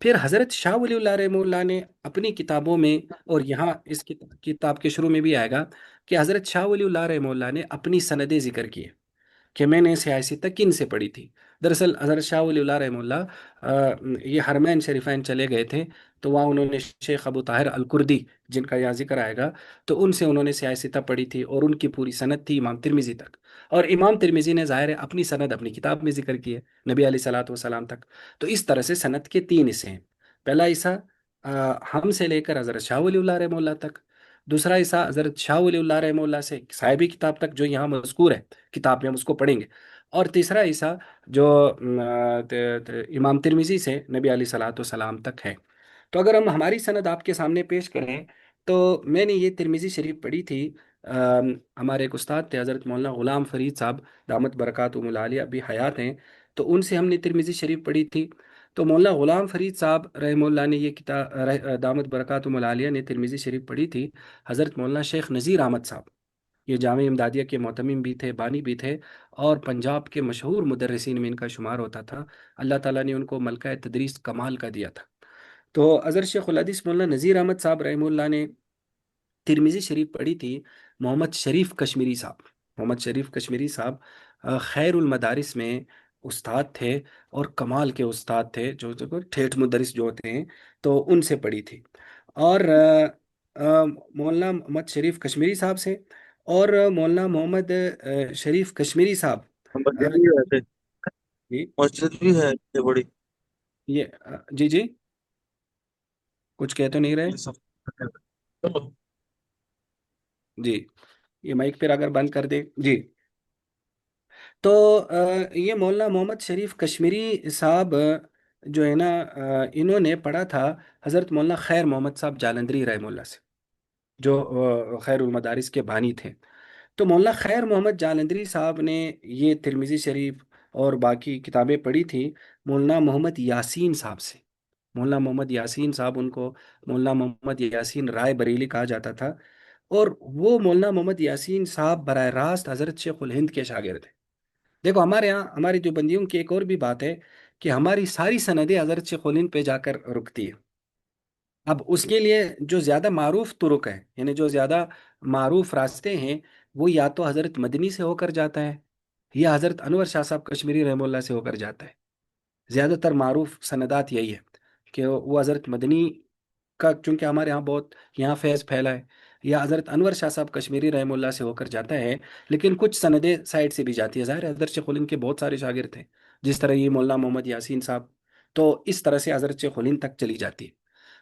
پھر حضرت شاہ ولی اللہ رحمہ اللہ نے اپنی کتابوں میں، اور یہاں اس کتاب کے شروع میں بھی آئے گا کہ حضرت شاہ ولی اللہ رحمہ اللہ نے اپنی سندیں ذکر کی ہے کہ میں نے سیاسی کن سے پڑھی تھی۔ دراصل حضرت شاہ ولی اللہ رحمہ اللہ یہ حرمین شریفین چلے گئے تھے، تو وہاں انہوں نے شیخ ابو طاہر الکردی، جن کا یہاں ذکر آئے گا، تو ان سے انہوں نے سیاستہ پڑھی تھی، اور ان کی پوری سند تھی امام ترمذی تک، اور امام ترمذی نے ظاہر ہے اپنی سند اپنی کتاب میں ذکر کی ہے نبی علیہ صلاۃ والسلام تک۔ تو اس طرح سے سند کے تین حصے ہیں۔ پہلا حصہ ہم سے لے کر حضرت شاہ ولی اللہ رحمہ اللہ تک، دوسرا حصہ حضرت شاہ ولی اللہ رحمہ اللہ سے صاحبی کتاب تک جو یہاں مذکور ہے کتاب میں، ہم اس کو پڑھیں گے، اور تیسرا حصہ جو امام ترمذی سے نبی علیہ صلاۃ والسلام تک ہے۔ تو اگر ہم ہماری سند آپ کے سامنے پیش کریں، تو میں نے یہ ترمذی شریف پڑھی تھی، ہمارے ایک استاد تھے حضرت مولانا غلام فرید صاحب، دامت برکاتہم العالیہ، ابھی حیات ہیں، تو ان سے ہم نے ترمذی شریف پڑھی تھی۔ تو مولانا غلام فرید صاحب رحمہ اللہ نے یہ کتاب، دامت برکاتہم العالیہ نے ترمذی شریف پڑھی تھی۔ حضرت مولانا شیخ نذیر احمد صاحب، یہ جامع امدادیہ کے معتمم بھی تھے، بانی بھی تھے، اور پنجاب کے مشہور مدرسین میں ان کا شمار ہوتا تھا۔ اللہ تعالیٰ نے ان کو ملکہ تدریس کمال کا دیا تھا۔ تو حضرت شیخ الحدیث مولانا نذیر احمد صاحب رحمہ اللہ نے ترمذی شریف پڑھی تھی۔ محمد شریف کشمیری صاحب، محمد شریف کشمیری صاحب خیر المدارس میں استاد تھے، اور کمال کے استاد تھے، جو ٹھیٹھ مدرس جو ہوتے ہیں، تو ان سے پڑھی تھی۔ اور مولانا محمد شریف کشمیری صاحب سے، اور مولانا محمد شریف کشمیری صاحب مسجد بھی ہے ایسے، جی، مسجد بھی ہے یہ بڑی، یہ جی جی، کچھ کہہ تو نہیں رہے؟ یہ سب چلو۔ جی، یہ مائک پھر اگر بند کر دے جی۔ تو یہ مولانا محمد شریف کشمیری صاحب جو ہے نا، انہوں نے پڑھا تھا حضرت مولانا خیر محمد صاحب جالندری رحمہ اللہ سے، جو خیر المدارس کے بانی تھے۔ تو مولانا خیر محمد جالندری صاحب نے یہ ترمذی شریف اور باقی کتابیں پڑھی تھی مولانا محمد یاسین صاحب سے۔ مولانا محمد یاسین صاحب، ان کو مولانا محمد یاسین رائے بریلی کہا جاتا تھا، اور وہ مولانا محمد یاسین صاحب براہ راست حضرت شیخ الہند کے شاگرد ہیں۔ دیکھو، ہمارے یہاں ہماری جو بندیوں کی ایک اور بھی بات ہے کہ ہماری ساری سندیں حضرت شیخ الہند پہ جا کر رکتی ہے۔ اب اس کے لیے جو زیادہ معروف طرق ہیں، یعنی جو زیادہ معروف راستے ہیں، وہ یا تو حضرت مدنی سے ہو کر جاتا ہے، یا حضرت انور شاہ صاحب کشمیری رحمہ اللہ سے ہو کر جاتا ہے۔ زیادہ تر معروف سندات یہی ہے کہ وہ حضرت مدنی کا، چونکہ ہمارے یہاں بہت یہاں فیض پھیلا ہے، یا حضرت انور شاہ صاحب کشمیری رحمہ اللہ سے ہو کر جاتا ہے، لیکن کچھ سندیں سائڈ سے بھی جاتی ہے۔ ظاہر ہے حضرت شیخ الہند کے بہت سارے شاگرد تھے، جس طرح یہ مولانا محمد یاسین صاحب، تو اس طرح سے حضرت شیخ الہند تک چلی جاتی ہے۔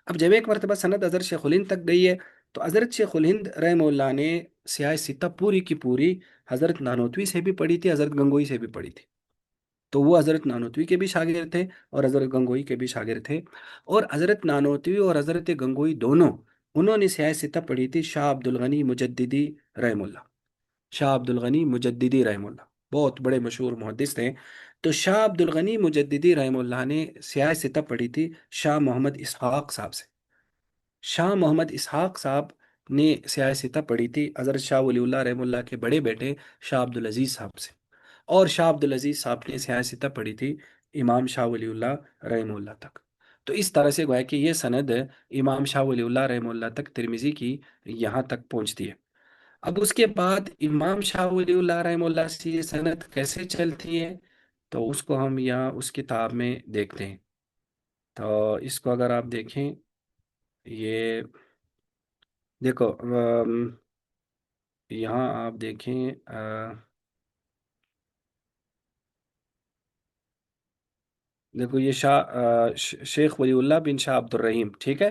اب جب ایک مرتبہ سند حضرت شیخ الہند تک گئی ہے، تو حضرت شیخ الہند رحمہ اللہ نے سیاہ ستہ پوری کی پوری حضرت نانوتوی سے بھی پڑھی تھی، حضرت گنگوئی سے بھی پڑھی تھی۔ تو وہ حضرت نانوتوی کے بھی شاگرد تھے، اور حضرت گنگوئی کے بھی شاگرد تھے، اور حضرت نانوتوی اور حضرت گنگوئی دونوں، انہوں نے سیاہ ستہ پڑھی تھی شاہ عبد الغنی مجددی رحم اللہ۔ شاہ عبد الغنی مجددی رحم اللہ بہت بڑے مشہور محدث تھے۔ تو شاہ عبد الغنی مجددی رحم اللہ نے سیاہ ستہ پڑھی تھی شاہ محمد اسحاق صاحب سے۔ شاہ محمد اسحاق صاحب نے سیاہ ستہ پڑھی تھی حضرت شاہ ولی اللہ رحم اللہ کے بڑے بیٹے شاہ عبد العزیز صاحب سے، اور شاہ عبد العزیز صاحب نے سیاہ ستہ پڑھی تھی امام شاہ ولی اللہ رحم اللہ تک۔ تو اس طرح سے گویا کہ یہ سند امام شاہ ولی اللہ رحم اللہ تک ترمذی کی یہاں تک پہنچتی ہے۔ اب اس کے بعد امام شاہ ولی اللہ رحم اللہ سے یہ سند کیسے چلتی ہے، تو اس کو ہم یہاں اس کتاب میں دیکھتے ہیں۔ تو اس کو اگر آپ دیکھیں، یہ دیکھو، یہاں آپ دیکھیں، دیکھو یہ شیخ ولی اللہ بن شاہ عبد الرحیم، ٹھیک ہے۔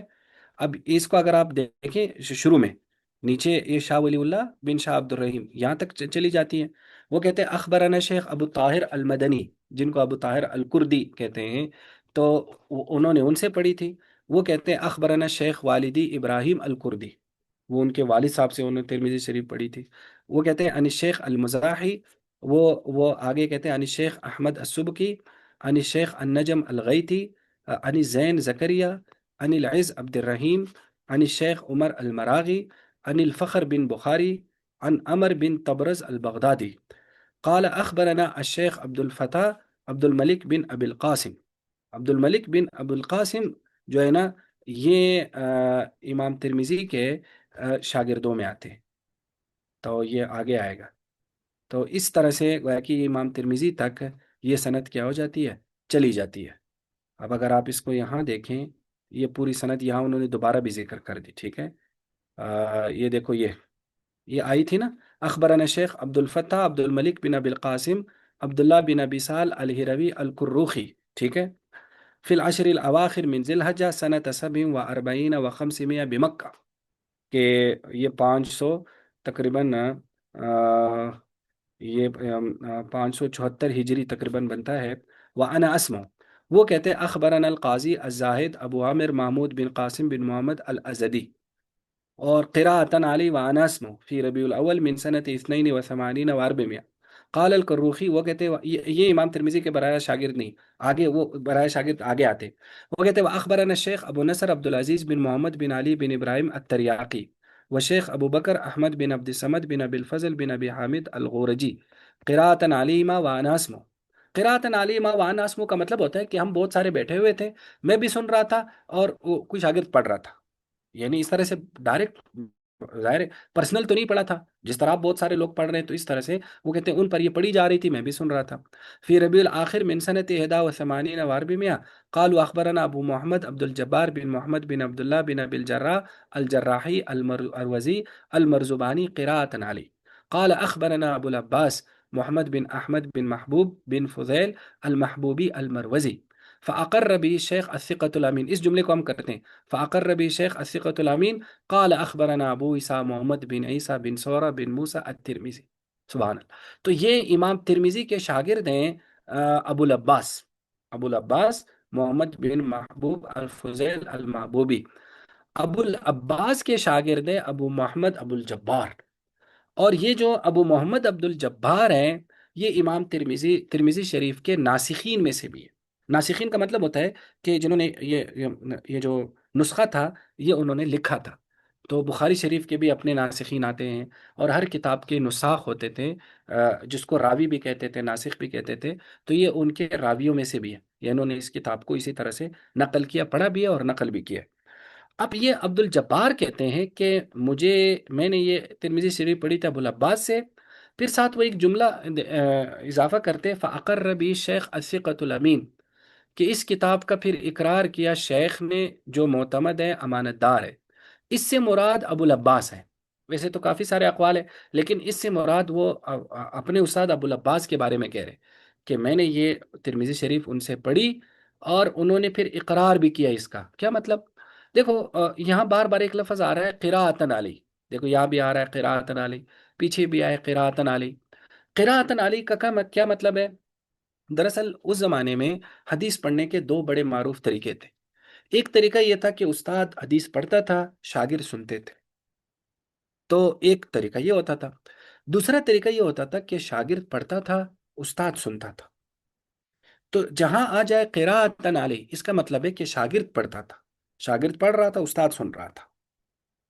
اب اس کو اگر آپ دیکھیں شروع میں، نیچے یہ شاہ ولی اللہ بن شاہ عبد الرحیم یہاں تک چلی جاتی ہیں۔ وہ کہتے ہیں اخبرنا شیخ ابو طاہر المدنی، جن کو ابو طاہر الکردی کہتے ہیں، تو انہوں نے ان سے پڑھی تھی۔ وہ کہتے ہیں اخبرنا شیخ والدی ابراہیم الکردی، وہ ان کے والد صاحب سے انہوں نے ترمذی شریف پڑھی تھی۔ وہ کہتے ہیں ان شیخ المزاحی، وہ آگے کہتے ہیں ان شیخ احمد السبکی، عن الشيخ النجم الغيثي، عن زين زكريا، عن العز عبد الرحيم، عن الشيخ عمر المراغي، عن الفخر بن بخاري، عن عمر بن طبرز البغدادي قال أخبرنا الشيخ عبد الفتاح عبد الملك بن أبي القاسم عبد الملک بن ابو القاسم جو ہے نا، یہ امام ترمذی کے شاگردوں میں آتے ہیں، تو یہ آگے آئے گا. تو اس طرح سے گویا کہ امام ترمذی تک یہ سند کیا ہو جاتی ہے، چلی جاتی ہے. اب اگر آپ اس کو یہاں دیکھیں، یہ پوری سند یہاں انہوں نے دوبارہ بھی ذکر کر دی. ٹھیک ہے، یہ دیکھو، یہ آئی تھی نا. اخبرنا شیخ عبد الفتاح عبد الملک بن ابی القاسم عبداللہ بن ابی سال الہروی القروخی. ٹھیک ہے، فی العشر الاواخر من ذی الحجہ سنۃ 47 و 500 بمکہ، کہ یہ 500 تقریباً یہ 574 ہجری تقریباً بنتا ہے. وأنا اسمع، وہ کہتے ہیں اخبرنا القاضی الزاہد ابو عامر محمود بن قاسم بن محمد الازدی، اور قراءة علی وأنا اسمع فی ربیع الاول من سنة 82 و400. قال الکروخی، وہ کہتے ہیں یہ امام ترمذی کے براہ شاگرد نہیں، آگے وہ براہ شاگرد آگے آتے. وہ کہتے ہیں اخبرنا الشیخ ابو نصر عبد العزیز بن محمد بن علی بن ابراہیم التریاقی وشیخ ابو بکر احمد بن عبد الصمد بن ابی الفضل بن ابی حامد الغورجی قراءة علیہما وانا اسمع. قراءة علیہما وانا اسمع کا مطلب ہوتا ہے کہ ہم بہت سارے بیٹھے ہوئے تھے، میں بھی سن رہا تھا اور کوئی شاگرد پڑھ رہا تھا. یعنی اس طرح سے ڈائریکٹ، ظاہر پرسنل تو نہیں پڑھا تھا، جس طرح آپ بہت سارے لوگ پڑھ رہے ہیں تو اس طرح سے وہ کہتے ہیں ان پر یہ پڑھی جا رہی تھی، میں بھی سن رہا تھا. فی ربیع الآخر من سنة 81 و400 قالوا اخبرنا ابو محمد عبد الجبار بن محمد بن عبد الله بن ابي الجراح الجراحي المروزي المرزباني قراءة علي. قال اخبرنا ابو العباس محمد بن احمد بن محبوب بن فضيل المحبوبي المروزي فاقر به الشيخ الثقة الامين. اس جملے کو ہم کرتے ہیں، فاقر به الشيخ الثقة الامين قال اخبرنا ابو عیسیٰ محمد بن عیسیٰ بن سورہ بن موسیٰ الترمذی. سبحان اللہ. تو یہ امام ترمذی کے شاگرد ہیں ابو العباس، ابو العباس محمد بن محبوب الفضیل المحبوبی. ابو العباس کے شاگرد ہیں ابو محمد ابو الجبار، اور یہ جو ابو محمد عبد الجبار ہیں، یہ امام ترمذی شریف کے ناسخین میں سے بھی ہے. ناسخین کا مطلب ہوتا ہے کہ جنہوں نے یہ جو نسخہ تھا یہ انہوں نے لکھا تھا. تو بخاری شریف کے بھی اپنے ناسخین آتے ہیں، اور ہر کتاب کے نساخ ہوتے تھے، جس کو راوی بھی کہتے تھے، ناسخ بھی کہتے تھے. تو یہ ان کے راویوں میں سے بھی ہے، یہ انہوں نے اس کتاب کو اسی طرح سے نقل کیا، پڑھا بھی ہے اور نقل بھی کیا. اب یہ عبد الجبار کہتے ہیں کہ میں نے یہ ترمذی شریف پڑھی تھی ابو العباس سے. پھر ساتھ وہ ایک جملہ اضافہ کرتے فاقر بھی شیخ الثقۃ الامین، کہ اس کتاب کا پھر اقرار کیا شیخ نے جو معتمد ہے، امانت دار ہے. اس سے مراد ابو العباس ہے. ویسے تو کافی سارے اقوال ہیں، لیکن اس سے مراد وہ اپنے استاد ابو العباس کے بارے میں کہہ رہے کہ میں نے یہ ترمذی شریف ان سے پڑھی، اور انہوں نے پھر اقرار بھی کیا. اس کا کیا مطلب؟ دیکھو یہاں بار بار ایک لفظ آ رہا ہے قراءتن علی. دیکھو یہاں بھی آ رہا ہے قراءتن علی، پیچھے بھی آیا قراءتن علی. قراءتن علی کا کیا مطلب ہے؟ دراصل اس زمانے میں حدیث پڑھنے کے دو بڑے معروف طریقے تھے. ایک طریقہ یہ تھا کہ استاد حدیث پڑھتا تھا، شاگرد سنتے تھے. تو ایک طریقہ یہ ہوتا تھا. دوسرا طریقہ یہ ہوتا تھا کہ شاگرد پڑھتا تھا، استاد سنتا تھا. تو جہاں آ جائے قراءتن علی، اس کا مطلب ہے کہ شاگرد پڑھتا تھا، شاگرد پڑھ رہا تھا، استاد سن رہا تھا.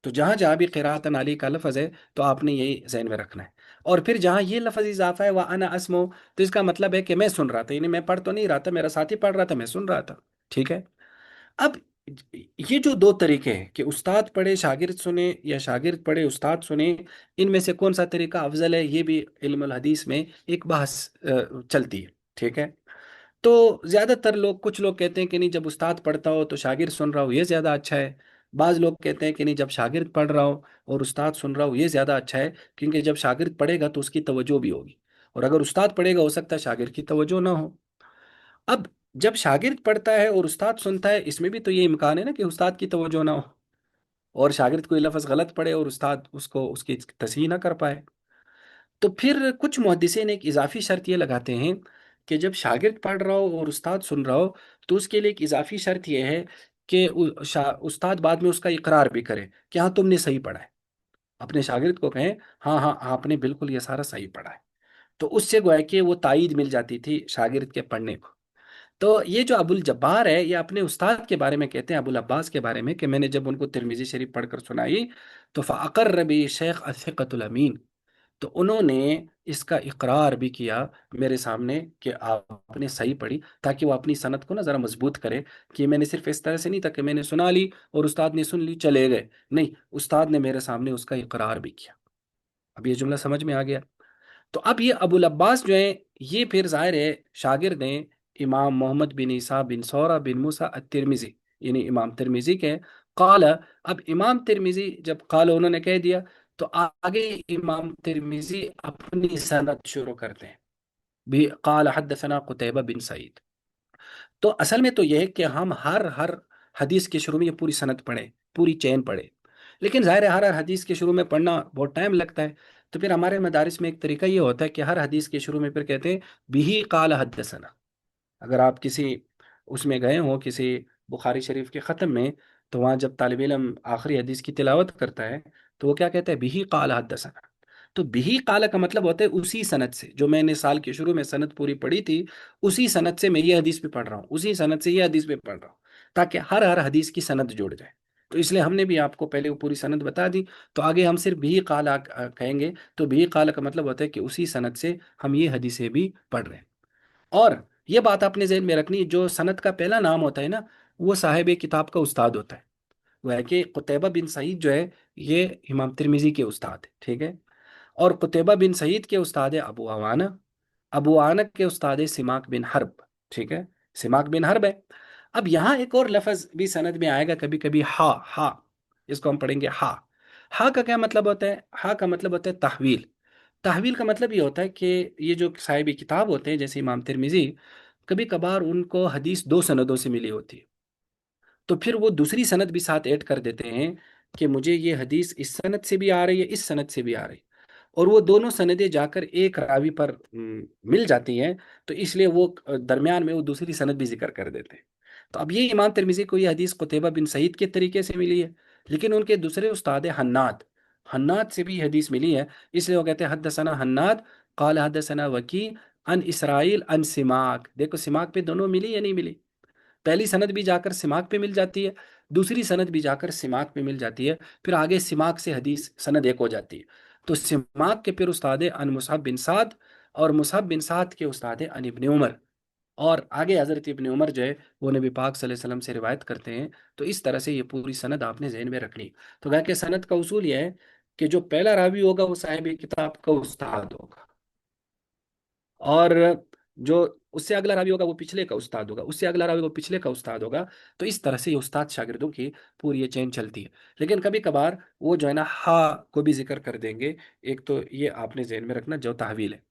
تو جہاں جہاں بھی قراءتن علی کا لفظ ہے تو آپ نے یہی ذہن میں رکھنا ہے. اور پھر جہاں یہ لفظ اضافہ ہے وَأَنَا أَسْمَعُ، تو اس کا مطلب ہے کہ میں سن رہا تھا، یعنی میں پڑھ تو نہیں رہا تھا، میرا ساتھی پڑھ رہا تھا، میں سن رہا تھا. ٹھیک ہے. اب یہ جو دو طریقے ہیں کہ استاد پڑھے شاگرد سنے، یا شاگرد پڑھے استاد سنے، ان میں سے کون سا طریقہ افضل ہے، یہ بھی علم الحدیث میں ایک بحث چلتی ہے. ٹھیک ہے. تو زیادہ تر لوگ، کچھ لوگ کہتے ہیں کہ نہیں، جب استاد پڑھتا ہو تو شاگرد سن رہا ہو یہ زیادہ اچھا ہے. بعض لوگ کہتے ہیں کہ نہیں، جب شاگرد پڑھ رہا ہو اور استاد سن رہا ہو یہ زیادہ اچھا ہے، کیونکہ جب شاگرد پڑھے گا تو اس کی توجہ بھی ہوگی، اور اگر استاد پڑھے گا ہو سکتا ہے شاگرد کی توجہ نہ ہو. اب جب شاگرد پڑھتا ہے اور استاد سنتا ہے، اس میں بھی تو یہ امکان ہے نا کہ استاد کی توجہ نہ ہو، اور شاگرد کوئی لفظ غلط پڑھے اور استاد اس کی تصحیح نہ کر پائے. تو پھر کچھ محدثین ایک اضافی شرط یہ لگاتے ہیں کہ جب شاگرد پڑھ رہا ہو اور استاد سن رہا ہو تو اس کے لیے ایک اضافی شرط یہ ہے کہ استاد بعد میں اس کا اقرار بھی کرے کہ ہاں تم نے صحیح پڑھا ہے. اپنے شاگرد کو کہیں ہاں ہاں آپ نے بالکل یہ سارا صحیح پڑھا ہے. تو اس سے گویا کہ وہ تائید مل جاتی تھی شاگرد کے پڑھنے کو. تو یہ جو ابو الجبار ہے، یہ اپنے استاد کے بارے میں کہتے ہیں، ابو العباس کے بارے میں، کہ میں نے جب ان کو ترمذی شریف پڑھ کر سنائی تو فاقر ربی شیخ الثقۃ الامین، تو انہوں نے اس کا اقرار بھی کیا میرے سامنے کہ آپ نے صحیح پڑھی، تاکہ وہ اپنی صنعت کو نا ذرا مضبوط کرے کہ میں نے صرف اس طرح سے نہیں تھا کہ میں نے سنا لی اور استاد نے سن لی چلے گئے، نہیں، استاد نے میرے سامنے اس کا اقرار بھی کیا۔ اب یہ جملہ سمجھ میں آ گیا؟ تو اب یہ ابو العباس جو ہیں، یہ پھر ظاہر ہے شاگرد ہیں امام محمد بن عیسیٰ بن سورہ بن موسیٰ الترمذی، یعنی امام ترمذی کے۔ قال، اب امام ترمذی جب قال انہوں نے کہہ دیا، تو آگے امام ترمذی اپنی سند شروع کرتے ہیں بھی، قال حدثنا قتیبہ بن سعید۔ تو اصل میں تو یہ ہے کہ ہم ہر حدیث کے شروع میں یہ پوری سند پڑھیں، پوری چین پڑھیں، لیکن ظاہر ہے ہر حدیث کے شروع میں پڑھنا بہت ٹائم لگتا ہے۔ تو پھر ہمارے مدارس میں ایک طریقہ یہ ہوتا ہے کہ ہر حدیث کے شروع میں پھر کہتے ہیں بہی قال حدثنا۔ اگر آپ کسی اس میں گئے ہوں کسی بخاری شریف کے ختم میں، تو وہاں جب طالب علم آخری حدیث کی تلاوت کرتا ہے تو وہ کیا کہتا ہے؟ بہی قال حدثنا۔ تو بہی قال کا مطلب ہوتا ہے اسی سند سے، جو میں نے سال کے شروع میں سند پوری پڑھی تھی، اسی سند سے میں یہ حدیث پہ پڑھ رہا ہوں، اسی سند سے یہ حدیث پہ پڑھ رہا ہوں، تاکہ ہر حدیث کی سند جڑ جائے۔ تو اس لیے ہم نے بھی آپ کو پہلے وہ پوری سند بتا دی، تو آگے ہم صرف بھی قال کہیں گے، تو بھی قال کا مطلب ہوتا ہے کہ اسی سند سے ہم یہ حدیثیں بھی پڑھ رہے ہیں۔ اور یہ بات آپ نے ذہن میں رکھنی، جو سند کا پہلا نام ہوتا ہے نا، وہ صاحب کتاب کا استاد ہوتا ہے۔ وہ ہے کہ قتیبہ بن سعید جو ہے، یہ امام ترمذی کے استاد ہے، ٹھیک ہے؟ اور قتیبہ بن سعید کے استاد ہے ابو عوانہ، ابو عوانہ کے استاد ہے سماک بن حرب، ٹھیک ہے؟ سماک بن حرب ہے۔ اب یہاں ایک اور لفظ بھی سند میں آئے گا کبھی کبھی، ہا ہا، اس کو ہم پڑھیں گے ہا۔ ہا کا کیا مطلب ہوتا ہے؟ ہا کا مطلب ہوتا ہے تحویل۔ تحویل کا مطلب یہ ہوتا ہے کہ یہ جو صاحب کتاب ہوتے ہیں جیسے امام ترمذی، کبھی کبھار ان کو حدیث دو سندوں سے ملی ہوتی ہے، تو پھر وہ دوسری سند بھی ساتھ ایڈ کر دیتے ہیں کہ مجھے یہ حدیث اس سند سے بھی آ رہی ہے، اس سند سے بھی آ رہی ہے، اور وہ دونوں سندیں جا کر ایک راوی پر مل جاتی ہیں، تو اس لیے وہ درمیان میں وہ دوسری سند بھی ذکر کر دیتے ہیں۔ تو اب یہ امام ترمذی کو یہ حدیث قتیبہ بن سعید کے طریقے سے ملی ہے، لیکن ان کے دوسرے استاد ہیں حناد، حناد سے بھی حدیث ملی ہے، اس لیے وہ کہتے ہیں حدثنا حناد قال حدثنا وکی ان اسرائیل ان سماک۔ دیکھو سماک پہ دونوں ملی یا نہیں ملی؟ پہلی سند بھی جا کر سماک پہ مل جاتی ہے، دوسری سند بھی جا کر سماک پہ مل جاتی ہے، پھر آگے سماک سے حدیث سند ایک ہو جاتی ہے۔ تو سماک کے پھر استاد ان مصعب بن سعد، اور مصعب بن سعد کے استاد ان ابن عمر، اور آگے حضرت ابن عمر جو ہے وہ نبی پاک صلی اللہ علیہ وسلم سے روایت کرتے ہیں۔ تو اس طرح سے یہ پوری سند آپ نے ذہن میں رکھنی۔ تو کہا کہ سند کا اصول یہ ہے کہ جو پہلا راوی ہوگا وہ صاحب کتاب کا استاد ہوگا، اور جو اس سے اگلا راوی ہوگا وہ پچھلے کا استاد ہوگا، اس سے اگلا راوی وہ پچھلے کا استاد ہوگا۔ تو اس طرح سے یہ استاد شاگردوں کی پوری یہ چین چلتی ہے، لیکن کبھی کبھار وہ جو ہے نا ہا کو بھی ذکر کر دیں گے۔ ایک تو یہ آپ نے ذہن میں رکھنا جو تحویل ہے۔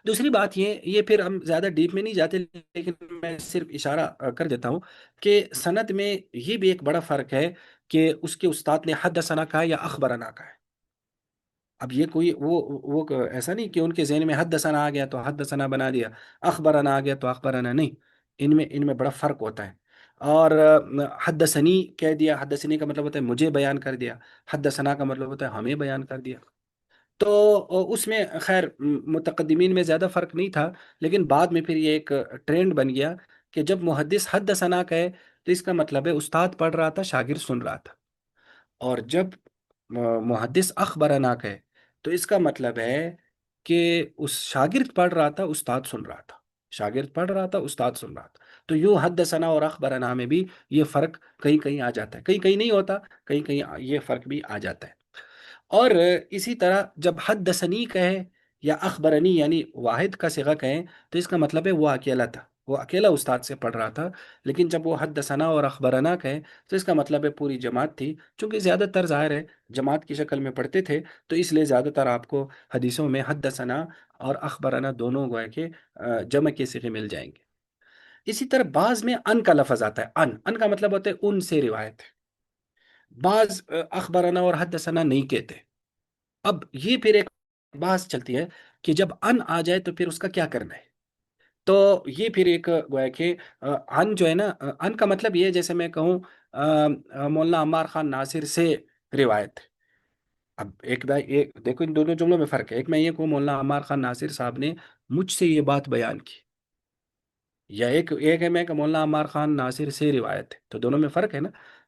دوسری بات یہ پھر ہم زیادہ ڈیپ میں نہیں جاتے، لیکن میں صرف اشارہ کر دیتا ہوں کہ سند میں یہ بھی ایک بڑا فرق ہے کہ اس کے استاد نے حدثنا کہا یا اخبرنا کہا ہے۔ اب یہ کوئی وہ ایسا نہیں کہ ان کے ذہن میں حدثنا آ گیا تو حدثنا بنا دیا، اخبرنا آ گیا تو اخبرنا، نہیں، ان میں بڑا فرق ہوتا ہے۔ اور حدثنی کہہ دیا، حدثنی کا مطلب ہوتا ہے مجھے بیان کر دیا، حدثنا کا مطلب ہوتا ہے ہمیں بیان کر دیا۔ تو اس میں خیر متقدمین میں زیادہ فرق نہیں تھا، لیکن بعد میں پھر یہ ایک ٹرینڈ بن گیا کہ جب محدث حدثنا کہے تو اس کا مطلب ہے استاد پڑھ رہا تھا، شاگرد سن رہا تھا، اور جب محدث اخبرنا کہے تو اس کا مطلب ہے کہ اس شاگرد پڑھ رہا تھا، استاد سن رہا تھا، شاگرد پڑھ رہا تھا، استاد سن رہا تھا۔ تو یوں حدثنا اور اخبرنا میں بھی یہ فرق کہیں کہیں آ جاتا ہے، کہیں کہیں نہیں ہوتا، کہیں کہیں یہ فرق بھی آ جاتا ہے۔ اور اسی طرح جب حدثنی کہے یا اخبرنی یعنی واحد کا صیغہ کہیں تو اس کا مطلب ہے وہ اکیلا تھا، وہ اکیلا استاد سے پڑھ رہا تھا، لیکن جب وہ حدثنا اور اخبرنا کہیں تو اس کا مطلب ہے پوری جماعت تھی، چونکہ زیادہ تر ظاہر ہے جماعت کی شکل میں پڑھتے تھے، تو اس لیے زیادہ تر آپ کو حدیثوں میں حدثنا اور اخبرنا دونوں گویا کہ جمع کے صیغے مل جائیں گے۔ اسی طرح بعض میں ان کا لفظ آتا ہے، ان کا مطلب ہوتا ہے ان سے روایت ہے، بعض اخبرنا اور حدثنا نہیں کہتے۔ اب یہ پھر ایک بحث چلتی ہے کہ جب ان آ جائے تو پھر اس کا کیا کرنا ہے۔ تو یہ پھر ایک گویا کہ ان جو ہے نا، ان کا مطلب یہ ہے جیسے میں کہوں مولانا عمار خان ناصر سے روایت ہے۔ اب ایک دیکھو ان دونوں جملوں میں فرق ہے، ایک میں یہ کہوں مولانا عمار خان ناصر صاحب نے مجھ سے یہ بات بیان کی، یا ایک ہے میں کہ مولانا عمار خان ناصر سے روایت ہے، تو دونوں میں فرق ہے نا۔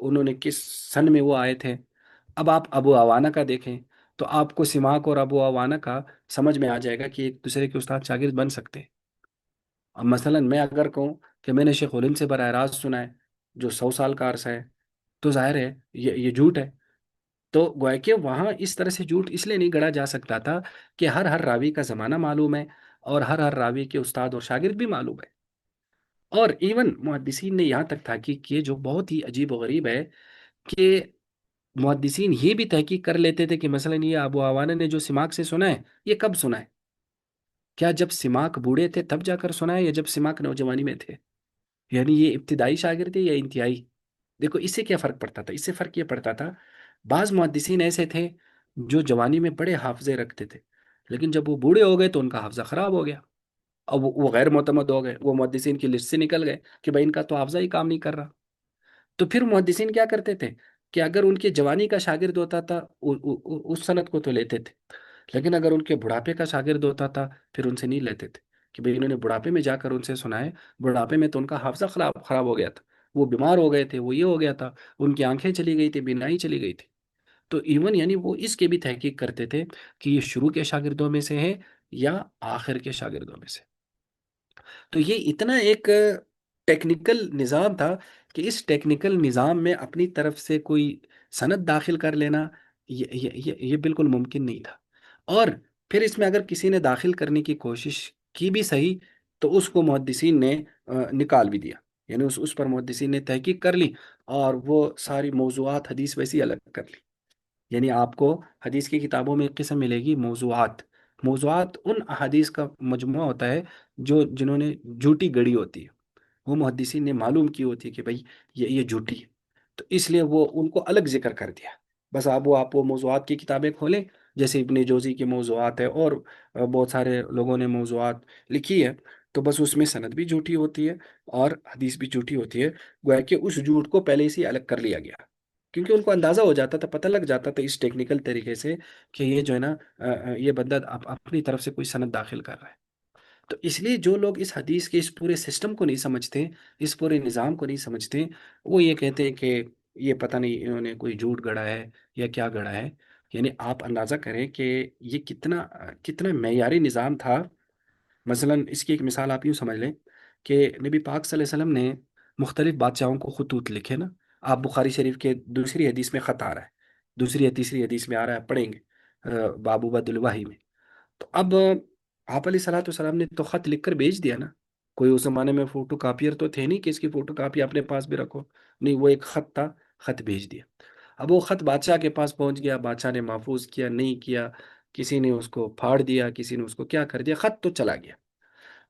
انہوں نے کس سن میں وہ آئے تھے. اب آپ ابو عوانہ کا دیکھیں تو آپ کو سماک اور ابو عوانہ کا سمجھ میں آ جائے گا کہ ایک دوسرے کے استاد شاگرد بن سکتے ہیں. اب مثلا میں اگر کہوں کہ میں نے شیخ الہند سے براہ راست سنا ہے جو 100 سال کا عرصہ ہے، تو ظاہر ہے یہ جھوٹ ہے. تو گویا کہ وہاں اس طرح سے جھوٹ اس لیے نہیں گڑا جا سکتا تھا کہ ہر ہر راوی کا زمانہ معلوم ہے اور ہر ہر راوی کے استاد اور شاگرد بھی معلوم ہے. اور ایون محدثین نے یہاں تک تحقیق کی جو بہت ہی عجیب و غریب ہے کہ محدثین یہ بھی تحقیق کر لیتے تھے کہ مثلا یہ ابو عوانہ نے جو سماک سے سنا ہے یہ کب سنا ہے. کیا جب سماک بوڑھے تھے تب جا کر سنا ہے یا جب سماک نوجوانی میں تھے؟ یعنی یہ ابتدائی شاگرد تھے یا انتہائی؟ دیکھو اس سے کیا فرق پڑتا تھا، اس سے فرق یہ پڑتا تھا بعض محدثین ایسے تھے جو جوانی میں بڑے حافظے رکھتے تھے، لیکن جب وہ بوڑھے ہو گئے تو ان کا حافظہ خراب ہو گیا. اب وہ غیر معتمد ہو گئے، وہ محدثین کی لسٹ سے نکل گئے کہ بھائی ان کا تو حافظہ ہی کام نہیں کر رہا. تو پھر محدثین کیا کرتے تھے کہ اگر ان کے جوانی کا شاگرد ہوتا تھا اس سند کو تو لیتے تھے، لیکن اگر ان کے بڑھاپے کا شاگرد ہوتا تھا پھر ان سے نہیں لیتے تھے کہ بھئی انہوں نے بڑھاپے میں جا کر ان سے سنا ہے. بڑھاپے میں تو ان کا حافظہ خراب خراب ہو گیا تھا، وہ بیمار ہو گئے تھے، وہ یہ ہو گیا تھا، ان کی آنکھیں چلی گئی تھی، بینائی چلی گئی تھی. تو ایون یعنی وہ اس کے بھی تحقیق کرتے تھے کہ یہ شروع کے شاگردوں میں سے ہے یا آخر کے شاگردوں میں سے. تو یہ اتنا ایک ٹیکنیکل نظام تھا کہ اس ٹیکنیکل نظام میں اپنی طرف سے کوئی سند داخل کر لینا یہ بالکل ممکن نہیں تھا. اور پھر اس میں اگر کسی نے داخل کرنے کی کوشش کی بھی صحیح تو اس کو محدثین نے نکال بھی دیا. یعنی اس پر محدثین نے تحقیق کر لی اور وہ ساری موضوعات حدیث ویسی الگ کر لی. یعنی آپ کو حدیث کی کتابوں میں ایک قسم ملے گی موضوعات. موضوعات ان احادیث کا مجموعہ ہوتا ہے جو جنہوں نے جھوٹی گڑی ہوتی ہے، وہ محدثین نے معلوم کی ہوتی ہے کہ بھائی یہ جھوٹی ہے، تو اس لیے وہ ان کو الگ ذکر کر دیا. بس آپ وہ موضوعات کی کتابیں کھولیں جیسے ابن جوزی کی موضوعات ہے اور بہت سارے لوگوں نے موضوعات لکھی ہے، تو بس اس میں سند بھی جھوٹی ہوتی ہے اور حدیث بھی جھوٹی ہوتی ہے. گویا کہ اس جھوٹ کو پہلے سے ہی الگ کر لیا گیا کیونکہ ان کو اندازہ ہو جاتا تھا، پتہ لگ جاتا تھا اس ٹیکنیکل طریقے سے کہ یہ جو ہے نا یہ بندہ اپنی طرف سے کوئی سند داخل کر رہا ہے. تو اس لیے جو لوگ اس حدیث کے اس پورے سسٹم کو نہیں سمجھتے، اس پورے نظام کو نہیں سمجھتے، وہ یہ کہتے ہیں کہ یہ پتہ نہیں انہوں نے کوئی جھوٹ گڑھا ہے یا کیا گڑھا ہے. یعنی آپ اندازہ کریں کہ یہ کتنا کتنا معیاری نظام تھا. مثلا اس کی ایک مثال آپ یوں سمجھ لیں کہ نبی پاک صلی اللہ علیہ وسلم نے مختلف بادشاہوں کو خطوط لکھے نا. آپ بخاری شریف کے دوسری حدیث میں خط آ رہا ہے، دوسری یا تیسری حدیث میں آ رہا ہے، پڑھیں گے باب بد الوحی میں. تو اب آپ علیہ صلاح والسلام نے تو خط لکھ کر بھیج دیا نا. کوئی اس زمانے میں فوٹو کاپیئر تو تھے نہیں کہ اس کی فوٹو کاپی اپنے پاس بھی رکھو. نہیں، وہ ایک خط تھا، خط بھیج دیا. اب وہ خط بادشاہ کے پاس پہنچ گیا، بادشاہ نے محفوظ کیا نہیں کیا، کسی نے اس کو پھاڑ دیا، کسی نے اس کو کیا کر دیا، خط تو چلا گیا.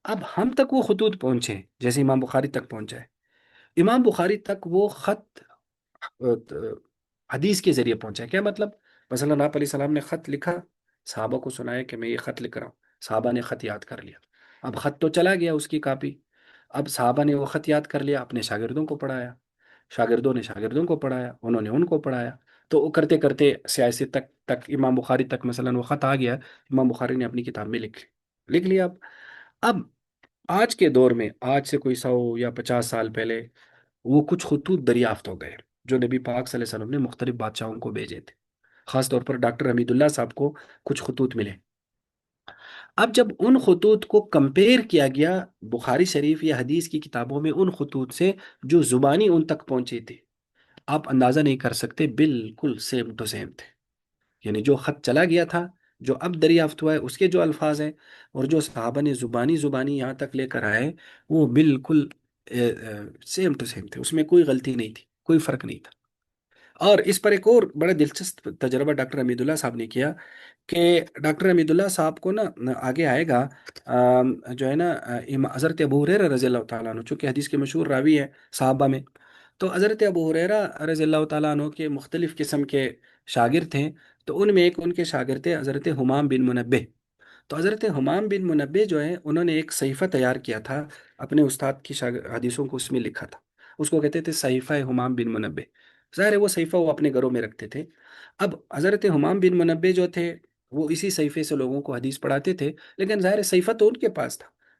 اب ہم تک وہ خطوط پہنچے جیسے امام بخاری تک پہنچا ہے. امام بخاری تک وہ خط حدیث کے ذریعے پہنچا ہے. کیا مطلب؟ مثلا آپ علیہ السلام نے خط لکھا، صحابہ کو سنایا کہ میں یہ خط لکھ رہا ہوں، صحابہ نے خط یاد کر لیا. اب خط تو چلا گیا اس کی کاپی. اب صحابہ نے وہ خط یاد کر لیا، اپنے شاگردوں کو پڑھایا، شاگردوں نے شاگردوں کو پڑھایا، انہوں نے ان کو پڑھایا. تو وہ کرتے کرتے سیاسی تک تک امام بخاری تک مثلا وہ خط آ گیا. امام بخاری نے اپنی کتاب میں لکھ لیا. اب آج کے دور میں، آج سے کوئی 100 یا 50 سال پہلے وہ کچھ خطوط دریافت ہو گئے جو نبی پاک صلی اللہ علیہ وسلم نے مختلف بادشاہوں کو بھیجے تھے. خاص طور پر ڈاکٹر حمید اللہ صاحب کو کچھ خطوط ملے. اب جب ان خطوط کو کمپیئر کیا گیا بخاری شریف یا حدیث کی کتابوں میں ان خطوط سے جو زبانی ان تک پہنچے تھے، آپ اندازہ نہیں کر سکتے، بالکل سیم ٹو سیم تھے. یعنی جو خط چلا گیا تھا، جو اب دریافت ہوا ہے اس کے جو الفاظ ہیں اور جو صحابہ نے زبانی زبانی یہاں تک لے کر آئے، وہ بالکل سیم ٹو سیم تھے. اس میں کوئی غلطی نہیں تھی، کوئی فرق نہیں تھا. اور اس پر ایک اور بڑا دلچسپ تجربہ ڈاکٹر حمید اللہ صاحب نے کیا کہ ڈاکٹر حمید اللہ صاحب کو نا آگے آئے گا جو ہے نا حضرت ابو ہریرہ رضی اللہ تعالیٰ عنہ، چونکہ حدیث کے مشہور راوی ہیں صحابہ میں. تو حضرت ابو ہریرہ رضی اللہ تعالیٰ عنہ کے مختلف قسم کے شاگرد تھے. تو ان میں ایک ان کے شاگرد تھے حضرت حمام بن منبہ. تو حضرت حمام بن منبہ جو ہے انہوں نے ایک صحیفہ تیار کیا تھا اپنے استاد کی حدیثوں کو اس میں لکھا تھا. اس کو کہتے تھے صحیفہ حمام بن منبہ. ظاہر ہے وہ صحیفہ وہ اپنے گھروں میں رکھتے تھے. اب حضرت حمام بن منبہ جو تھے وہ اسی صحیفے سے لوگوں کو حدیث پڑھاتے تھے، لیکن ظاہر ہے صحیفہ تو ان کے پاس تھا،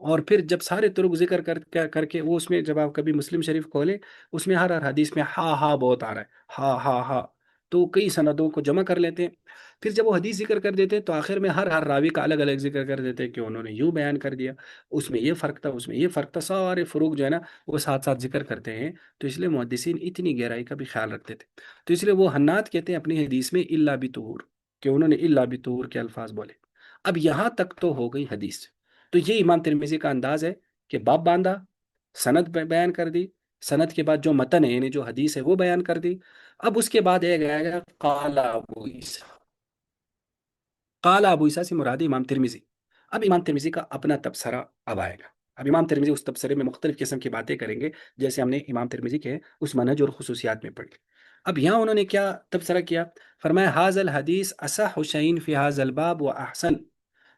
اور پھر جب سارے طرق ذکر کر کے وہ اس میں، جب آپ کبھی مسلم شریف کھولیں، اس میں ہر حدیث میں ہا ہا بہت آ رہا ہے، ہا ہا ہا، تو کئی سندوں کو جمع کر لیتے ہیں۔ پھر جب وہ حدیث ذکر کر دیتے ہیں تو آخر میں ہر ہر راوی کا الگ الگ ذکر کر دیتے ہیں کہ انہوں نے یوں بیان کر دیا، اس میں یہ فرق تھا، اس میں یہ فرق تھا، سارے فروق جو ہے نا وہ ساتھ ساتھ ذکر کرتے ہیں۔ تو اس لیے محدثین اتنی گہرائی کا بھی خیال رکھتے تھے، تو اس لیے وہ حنات کہتے ہیں اپنی حدیث میں الا بطہور، کہ انہوں نے الا بطہور کے الفاظ بولے۔ اب یہاں تک تو ہو گئی حدیث، تو یہ امام ترمذی کا انداز ہے کہ باب باندھا، سند بیان کر دی، سند کے بعد جو متن ہے یعنی جو حدیث ہے وہ بیان کر دی۔ اب اس کے بعد ایک آئے گا قال ابو عیسیٰ، قال ابو عیسیٰ سے مراد ہے امام ترمذی۔ اب امام ترمذی کا اپنا تبصرہ اب آئے گا، اب امام ترمذی اس تبصرے میں مختلف قسم کی باتیں کریں گے، جیسے ہم نے امام ترمذی کے اس منہج اور خصوصیات میں پڑھی۔ اب یہاں انہوں نے کیا تبصرہ کیا؟ فرمایا حاذ الحدیث اصح شیء فی حاذ الباب و احسن،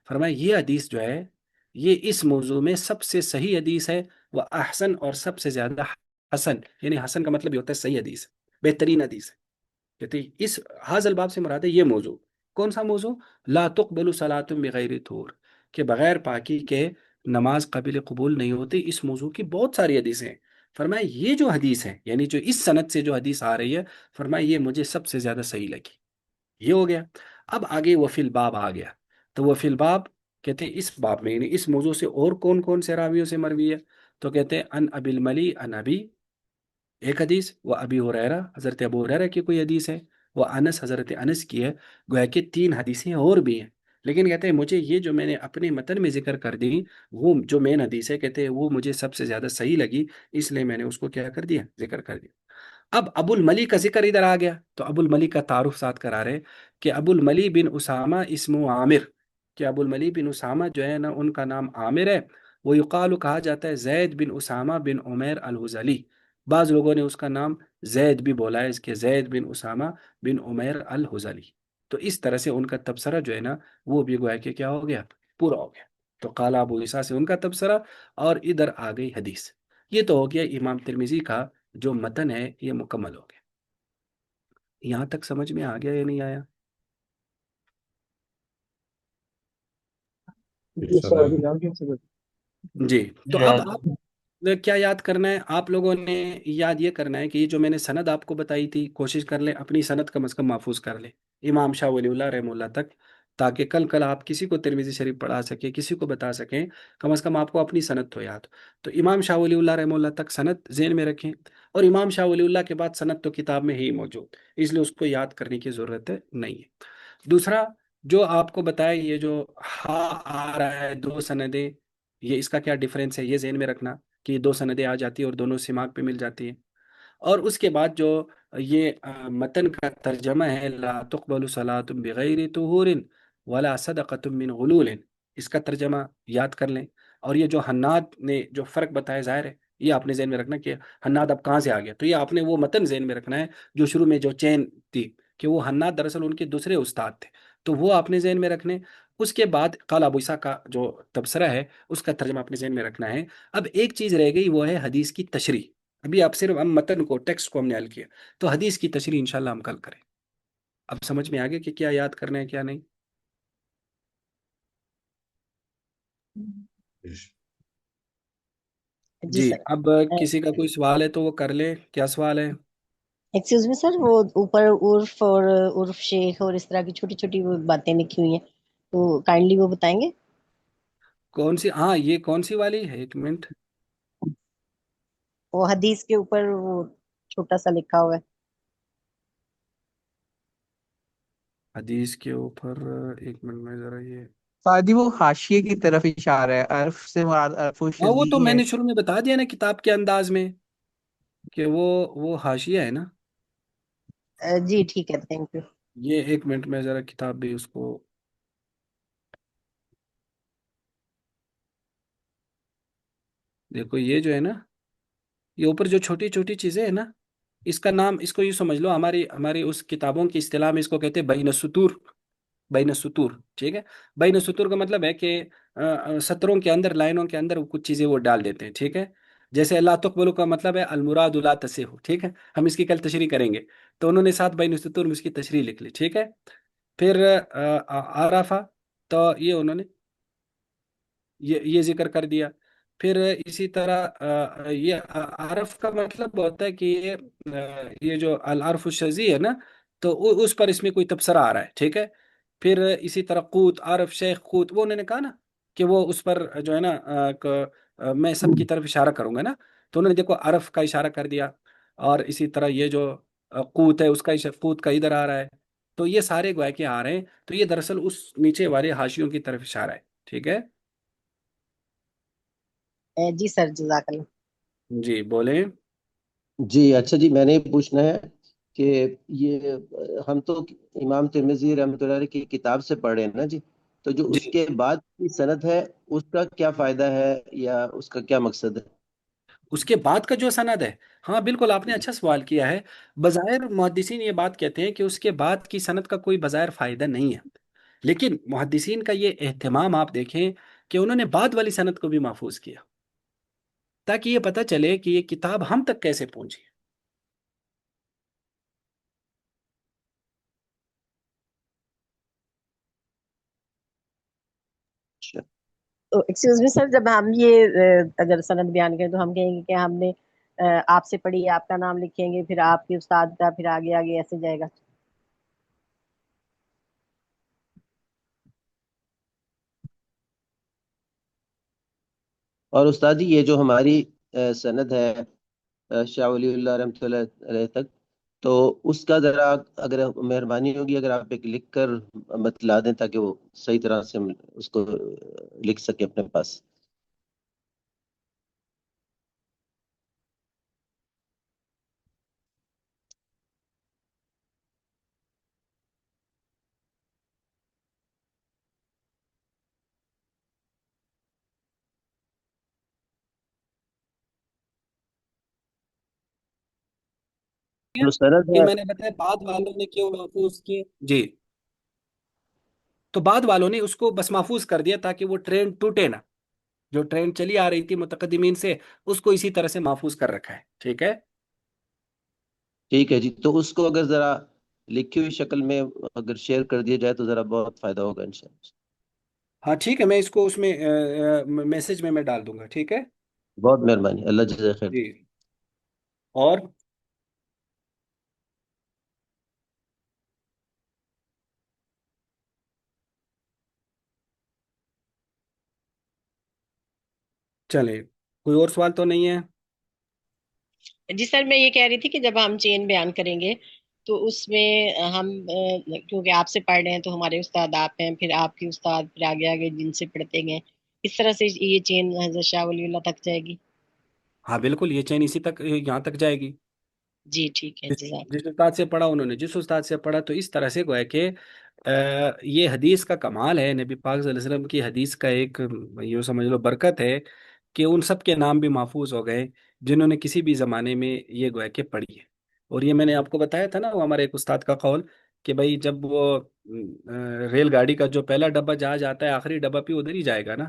فرمایا یہ حدیث جو ہے یہ اس موضوع میں سب سے صحیح حدیث ہے، وہ احسن اور سب سے زیادہ حسن، یعنی حسن کا مطلب یہ ہوتا ہے صحیح حدیث، بہترین حدیث ہے۔ کہتے ہیں اس حاض الباب سے مراد ہے یہ موضوع، کون سا موضوع؟ لا تقبل صلاۃ بغیر طور، کہ بغیر پاکی کے نماز قابل قبول نہیں ہوتی، اس موضوع کی بہت ساری حدیثیں ہیں۔ فرمایا یہ جو حدیث ہے یعنی جو اس سند سے جو حدیث آ رہی ہے، فرمایا یہ مجھے سب سے زیادہ صحیح لگی۔ یہ ہو گیا۔ اب آگے وفی الباب آ گیا، تو وفی الباب کہتے ہیں اس باب میں یعنی اس موضوع سے اور کون کون سے راویوں سے مروی ہے؟ تو کہتے ہیں ان ابی الملی ان ابی، ایک حدیث، وہ ابی ہریرہ حضرت ابو ہریرہ کی کوئی حدیث ہے، وہ انس حضرت انس کی ہے، گویا کہ تین حدیثیں اور بھی ہیں، لیکن کہتے ہیں مجھے یہ جو میں نے اپنے متن میں ذکر کر دی وہ جو مین حدیث ہے، کہتے ہیں وہ مجھے سب سے زیادہ صحیح لگی، اس لیے میں نے اس کو کیا کر دیا، ذکر کر دیا۔ اب ابو الملی کا ذکر ادھر آ گیا، تو ابو الملی کا تعارف ساتھ کرا رہے کہ ابو الملی بن اسامہ اسمہ عامر، کہ ابو الملی بن اسامہ جو ہے نا ان کا نام عامر ہے، وہ یقال کہا جاتا ہے زید بن اسامہ بن عمیر الحزلی، بعض لوگوں نے اس کا نام زید بھی بولا ہے، اس کے زید بن اسامہ بن عمیر الحزلی۔ تو اس طرح سے ان کا تبصرہ جو ہے نا وہ بھی گویا کہ کیا ہو گیا، پورا ہو گیا۔ تو قال ابو عیسیٰ سے ان کا تبصرہ، اور ادھر آ گئی حدیث۔ یہ تو ہو گیا امام ترمذی کا جو متن ہے یہ مکمل ہو گیا۔ یہاں تک سمجھ میں آ گیا یا نہیں آیا؟ یہ سب جان کے سب جی، تو اب یاد آپ کیا یاد کرنا ہے آپ لوگوں نے؟ یاد یہ کرنا ہے کہ یہ جو میں نے سند آپ کو بتائی تھی، کوشش کر لیں اپنی سند کم از کم محفوظ کر لیں امام شاہ ولی اللہ رحمہ اللہ تک، تاکہ کل کل آپ کسی کو ترمذی شریف پڑھا سکیں، کسی کو بتا سکیں، کم از کم آپ کو اپنی سند تو یاد ہو۔ تو امام شاہ ولی اللہ رحمہ اللہ تک سند ذہن میں رکھیں، اور امام شاہ ولی اللہ کے بعد سند تو کتاب میں ہی موجود، اس لیے اس کو یاد کرنے کی ضرورت نہیں ہے۔ دوسرا جو آپ کو بتایا، یہ جو ہا آ رہا ہے دو سندیں، یہ اس کا کیا ڈفرینس ہے یہ ذہن میں رکھنا، کہ یہ دو سندیں آ جاتی ہیں اور دونوں سماق پہ مل جاتی ہیں۔ اور اس کے بعد جو یہ متن کا ترجمہ ہے لا تقبل صلاۃ بغیر طہور ولا صدقۃ من غلول، اس کا ترجمہ یاد کر لیں۔ اور یہ جو حناد نے جو فرق بتایا، ظاہر ہے یہ آپ نے ذہن میں رکھنا کہ حناد اب کہاں سے آ گیا، تو یہ آپ نے وہ متن ذہن میں رکھنا ہے جو شروع میں جو چین تھی، کہ وہ حناد دراصل ان کے دوسرے استاد تھے، تو وہ آپ نے ذہن میں رکھنے۔ اس کے بعد قال ابو عیسیٰ کا جو تبصرہ ہے اس کا ترجمہ اپنے ذہن میں رکھنا ہے۔ اب ایک چیز رہ گئی، وہ ہے حدیث کی تشریح۔ ابھی آپ صرف ہم متن کو، ٹیکسٹ کو ہم نے حل کیا، تو حدیث کی تشریح انشاءاللہ ہم کل کریں۔ اب سمجھ میں آگے کہ کیا یاد کرنا ہے کیا نہیں؟ جی جی، سر۔ اب کسی کا کوئی سوال ہے تو وہ کر لے، کیا سوال ہے؟ ایکسکیوز می سر، وہ اوپر عرف اور عرف شیخ اور اس طرح کی چھوٹی چھوٹی وہ باتیں لکھی ہوئی ہیں، تو کائنڈلی وہ بتائیں گے؟ کون سی؟ ہاں یہ کون سی والی ہے، ایک منٹ۔ وہ حدیث کے اوپر وہ چھوٹا سا لکھا ہوا ہے۔ حدیث کے اوپر ایک منٹ میں ذرا یہ، شادی وہ حاشیے کی طرف اشارہ ہے، عرف سے مراد عرف و ہاں وہ تو شذی میں ہے۔ نے شروع میں بتا دیا نا کتاب کے انداز میں، کہ وہ حاشیہ ہے نا۔ جی ٹھیک ہے، تھینک یو۔ یہ ایک منٹ میں ذرا کتاب بھی اس کو، دیکھو یہ جو ہے نا، یہ اوپر جو چھوٹی چھوٹی چیزیں ہیں نا، اس کا نام، اس کو یوں سمجھ لو، ہماری ہماری اس کتابوں کی اصطلاح میں اس کو کہتے ہیں بین السطور، بین السطور، ٹھیک ہے۔ بین السطور کا مطلب ہے کہ سطروں کے اندر، لائنوں کے اندر کچھ چیزیں وہ ڈال دیتے ہیں، ٹھیک ہے۔ جیسے لا تقبلوا کا مطلب ہے المراد لا تصح، ٹھیک ہے، ہم اس کی کل تشریح کریں گے، تو انہوں نے ساتھ بین السطور میں اس کی تشریح لکھ لی، ٹھیک ہے۔ پھر عرفہ، تو یہ انہوں نے یہ ذکر کر دیا. پھر اسی طرح یہ عرف کا مطلب ہوتا ہے کہ یہ جو العرف الشذی ہے نا، تو اس پر اس میں کوئی تبصرہ آ رہا ہے، ٹھیک ہے. پھر اسی طرح قوت، عرف شیخ قوت، وہ انہوں نے کہا نا کہ وہ اس پر جو ہے نا میں سب کی طرف اشارہ کروں گا نا. تو انہوں نے دیکھو عرف کا اشارہ کر دیا، اور اسی طرح یہ جو قوت ہے اس کا قوت کا ادھر آ رہا ہے. تو یہ سارے گویا کہ آ رہے ہیں، تو یہ دراصل اس نیچے والے حاشیوں کی طرف اشارہ ہے، ٹھیک ہے. جی سر، جزاک اللہ. جی بولیں. جی اچھا جی، میں نے یہ پوچھنا ہے کہ یہ ہم تو امام ترمذی رحمۃ اللہ علیہ کی کتاب سے پڑھ رہے ہیں نا جی، تو جو جی اس کے بعد کی سند ہے اس کا کیا فائدہ ہے یا اس کا کیا مقصد ہے؟ اس کے بعد کا جو سند ہے، ہاں بالکل آپ نے اچھا سوال کیا ہے. بظاہر محدثین یہ بات کہتے ہیں کہ اس کے بعد کی سند کا کوئی بظاہر فائدہ نہیں ہے، لیکن محدثین کا یہ اہتمام آپ دیکھیں کہ انہوں نے بعد والی سند کو بھی محفوظ کیا، تاکہ یہ پتہ چلے کہ یہ کتاب ہم تک کیسے پہنچی. اچھا. تو ایکسکیوز می سر، جب ہم یہ اگر سند بیان کریں تو ہم کہیں گے کہ ہم نے آپ سے پڑھی، آپ کا نام لکھیں گے، پھر آپ کے استاد کا، پھر آگے آگے ایسے جائے گا. اور استاد جی یہ جو ہماری سند ہے شاہ ولی اللہ رحمۃ اللہ علیہ تک، تو اس کا ذرا اگر مہربانی ہوگی اگر آپ ایک لکھ کر بتلا دیں تاکہ وہ صحیح طرح سے ہم اس کو لکھ سکیں اپنے پاس. جو سند یہ ہے. میں نے بتایا بعد والوں نے کیوں محفوظ کیے. جی، تو بعد والوں نے اس کو بس محفوظ کر دیا تاکہ وہ ٹرین ٹوٹے نہ. جو ٹرین چلی آ رہی تھی متقدمین سے، اس کو اسی طرح سے محفوظ کر رکھا ہے، ٹھیک ہے. ٹھیک ہے جی، تو اس کو اگر ذرا لکھی ہوئی شکل میں اگر شیئر کر دیا جائے تو ذرا بہت فائدہ ہوگا انشاءاللہ. ہاں ٹھیک ہے، میں اس کو اس میں میسج میں ڈال دوں گا، ٹھیک ہے. بہت مہربانی، اللہ جزائے خیر. جی. اور چلے، کوئی اور سوال تو نہیں ہے؟ جی سر، میں یہ کہہ رہی تھی کہ جب ہم چین بیان کریں گے تو اس میں ہم کیونکہ آپ سے پڑھ رہے ہیں تو ہمارے استاد آپ ہیں، پھر آپ کے استاد، پھر آگے آگے جن سے پڑھتے گئے، اس طرح سے یہ چین حضرت شاہ ولی اللہ تک جائے گی. ہاں بالکل، یہ چین اسی تک یہاں تک جائے گی. جی ٹھیک ہے، جس جزاک. جس استاد سے پڑھا انہوں نے جس استاد سے پڑھا، تو اس طرح سے گویا کہ یہ حدیث کا کمال ہے، نبی پاک صلی اللہ علیہ وسلم کی حدیث کا ایک یوں سمجھ لو برکت ہے کہ ان سب کے نام بھی محفوظ ہو گئے جنہوں نے کسی بھی زمانے میں یہ گویا کہ پڑھی ہے. اور یہ میں نے آپ کو بتایا تھا نا، وہ ہمارے ایک استاد کا قول کہ بھائی جب وہ ریل گاڑی کا جو پہلا ڈبہ جہاں جاتا ہے آخری ڈبہ بھی ادھر ہی جائے گا نا.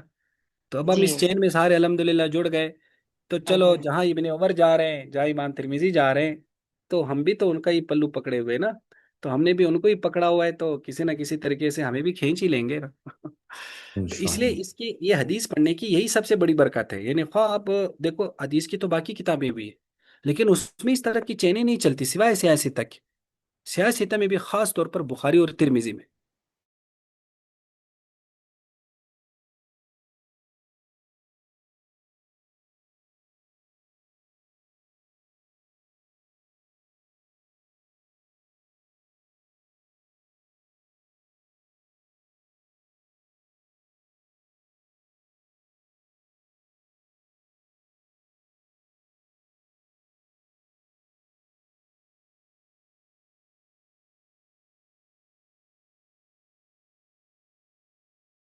تو اب ہم جی. اس چین میں سارے الحمدللہ جڑ گئے. تو ہاں چلو ہاں. جہاں ابن عمر جا رہے ہیں، جہاں امام ترمذی جا رہے ہیں، تو ہم بھی تو ان کا ہی پلو پکڑے ہوئے نا. تو ہم نے بھی ان کو ہی پکڑا ہوا ہے، تو کسی نہ کسی طریقے سے ہمیں بھی کھینچ ہی لیں گے نا. تو اس لیے انشاءاللہ. اس کی یہ حدیث پڑھنے کی یہی سب سے بڑی برکت ہے. یعنی خواہ آپ دیکھو حدیث کی تو باقی کتابیں بھی ہیں، لیکن اس میں اس طرح کی چینیں نہیں چلتی سوائے سیاسی تک. سیاسی میں بھی خاص طور پر بخاری اور ترمذی میں